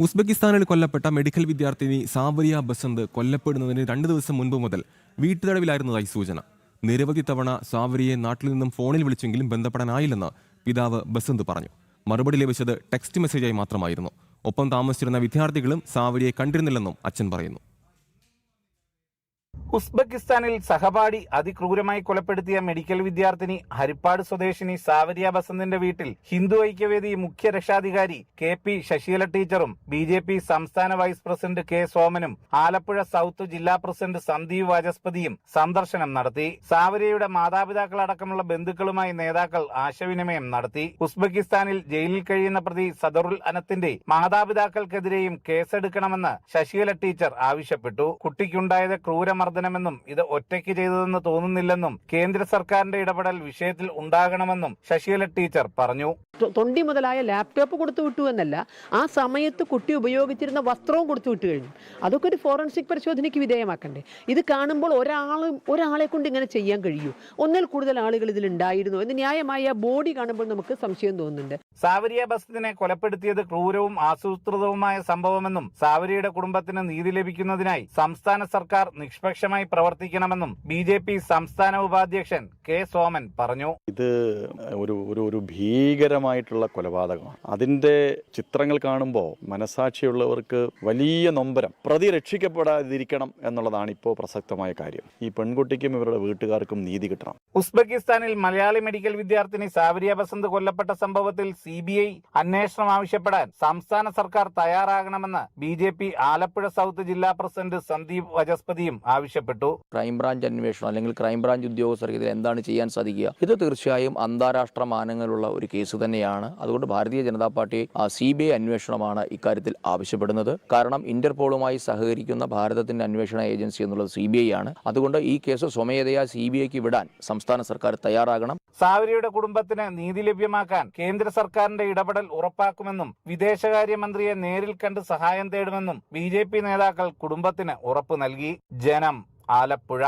ഉസ്ബെക്കിസ്ഥാനിൽ കൊല്ലപ്പെട്ട മെഡിക്കൽ വിദ്യാർത്ഥിനി സാവരിയ ബസന്ത് കൊല്ലപ്പെടുന്നതിന് 2 ദിവസം മുൻപ് മുതൽ വീട്ടുതടവിലായിരുന്നതായി സൂചന. നിരവധി തവണ സാവരിയെ നാട്ടിൽ നിന്നും ഫോണിൽ വിളിച്ചെങ്കിലും ബന്ധപ്പെടാനായില്ലെന്ന് പിതാവ് ബസന്ത് പറഞ്ഞു. മറുപടി ലഭിച്ചത് ടെക്സ്റ്റ് മെസ്സേജായി മാത്രമായിരുന്നു. ഒപ്പം താമസിച്ചിരുന്ന വിദ്യാർത്ഥികളും സാവരിയെ കണ്ടിരുന്നില്ലെന്നും അച്ഛൻ പറയുന്നു. ഉസ്ബെക്കിസ്ഥാനിൽ സഹപാഠി അതിക്രൂരമായി കൊലപ്പെടുത്തിയ മെഡിക്കൽ വിദ്യാർത്ഥിനി ഹരിപ്പാട് സ്വദേശിനി സാവരിയ ബസന്തിന്റെ വീട്ടിൽ ഹിന്ദു ഐക്യവേദി മുഖ്യ രക്ഷാധികാരി KP ശശികല ടീച്ചറും BJP സംസ്ഥാന വൈസ് പ്രസിഡന്റ് K സോമനും ആലപ്പുഴ സൗത്ത് ജില്ലാ പ്രസിഡന്റ് സന്ദീപ് വാചസ്പതിയും സന്ദർശനം നടത്തി. സാവരിയയുടെ മാതാപിതാക്കളടക്കമുള്ള ബന്ധുക്കളുമായി നേതാക്കൾ ആശയവിനിമയം നടത്തി. ഉസ്ബെക്കിസ്ഥാനിൽ ജയിലിൽ കഴിയുന്ന പ്രതി സദറുൽ അനത്തിന്റെ മാതാപിതാക്കൾക്കെതിരെയും കേസെടുക്കണമെന്ന് ശശികല ടീച്ചർ ആവശ്യപ്പെട്ടു. കുട്ടിക്കുണ്ടായത് ക്രൂരമർദ്ദനമെന്നും ഇത് ഒറ്റയ്ക്ക് ചെയ്തതെന്ന് തോന്നുന്നില്ലെന്നും കേന്ദ്ര സർക്കാരിന്റെ ഇടപെടൽ വിഷയത്തിൽ ഉണ്ടാകണമെന്നും ശശികല ടീച്ചർ പറഞ്ഞു. തൊണ്ടി മുതലായ ലാപ്ടോപ്പ് കൊടുത്തു വിട്ടു എന്നല്ല, ആ സമയത്ത് കുട്ടി ഉപയോഗിച്ചിരുന്ന വസ്ത്രവും കൊടുത്തു വിട്ടു കഴിഞ്ഞു. അതൊക്കെ ഒരു ഫോറൻസിക് പരിശോധനയ്ക്ക് വിധേയമാക്കണ്ടേ? ഇത് കാണുമ്പോൾ ഒരാളെ കൊണ്ട് ഇങ്ങനെ ചെയ്യാൻ കഴിയൂ? ഒന്നിൽ കൂടുതൽ ആളുകൾ ഇതിലുണ്ടായിരുന്നു എന്ന് ന്യായമായ ബോഡി കാണുമ്പോൾ നമുക്ക് സംശയം തോന്നുന്നുണ്ട്. സാവരിയ ബസന്തിനെ കൊലപ്പെടുത്തിയത് ക്രൂരവും ആസൂത്രിതവുമായ സംഭവമെന്നും സാവരിയുടെ കുടുംബത്തിന് നീതി ലഭിക്കുന്നതിനായി സംസ്ഥാന സർക്കാർ നിഷ്പക്ഷമായി പ്രവർത്തിക്കണമെന്നും BJP സംസ്ഥാന ഉപാധ്യക്ഷൻ K സോമൻ പറഞ്ഞു. ഇത് ഒരു ഭീകരമായിട്ടുള്ള കൊലപാതകമാണ്. അതിന്റെ ചിത്രങ്ങൾ കാണുമ്പോൾ മനസാക്ഷിയുള്ളവർക്ക് വലിയ നൊമ്പരം. പ്രതി രക്ഷിക്കപ്പെടാതിരിക്കണം എന്നുള്ളതാണ് ഇപ്പോൾ പ്രസക്തമായ കാര്യം. ഈ പെൺകുട്ടിക്കും ഇവരുടെ വീട്ടുകാർക്കും നീതി കിട്ടണം. ഉസ്ബെക്കിസ്ഥാനിൽ മലയാളി മെഡിക്കൽ വിദ്യാർത്ഥിനി സാവരിയ ബസന്ത് കൊല്ലപ്പെട്ട സംഭവത്തിൽ CBI അന്വേഷണം ആവശ്യപ്പെടാൻ സംസ്ഥാന സർക്കാർ തയ്യാറാകണമെന്ന് BJP ആലപ്പുഴ സൗത്ത് ജില്ലാ പ്രസിഡന്റ് സന്ദീപ് വാചസ്പതിയും ആവശ്യപ്പെട്ടു. ക്രൈംബ്രാഞ്ച് അന്വേഷണം അല്ലെങ്കിൽ ക്രൈംബ്രാഞ്ച് ഉദ്യോഗസ്ഥർക്ക് ഇതിൽ എന്താണ് ചെയ്യാൻ സാധിക്കുക? ഇത് തീർച്ചയായും അന്താരാഷ്ട്ര മാനങ്ങളുള്ള ഒരു കേസ് തന്നെയാണ്. അതുകൊണ്ട് ഭാരതീയ ജനതാ പാർട്ടി CBI അന്വേഷണമാണ് ഇക്കാര്യത്തിൽ ആവശ്യപ്പെടുന്നത്. കാരണം ഇന്റർപോളുമായി സഹകരിക്കുന്ന ഭാരതത്തിന്റെ അന്വേഷണ ഏജൻസി എന്നുള്ളത് CBI ആണ്. അതുകൊണ്ട് ഈ കേസ് സ്വമേധയാ CBIക്ക് വിടാൻ സംസ്ഥാന സർക്കാർ തയ്യാറാകണം. സാവരിയുടെ കുടുംബത്തിന് നീതി ലഭ്യമാക്കാൻ കേന്ദ്ര സർക്കാരിന്റെ ഇടപെടൽ ഉറപ്പാക്കുമെന്നും വിദേശകാര്യമന്ത്രിയെ നേരിൽ കണ്ട് സഹായം തേടുമെന്നും BJP നേതാക്കൾ കുടുംബത്തിന് ഉറപ്പു നൽകി. ജനം, ആലപ്പുഴ.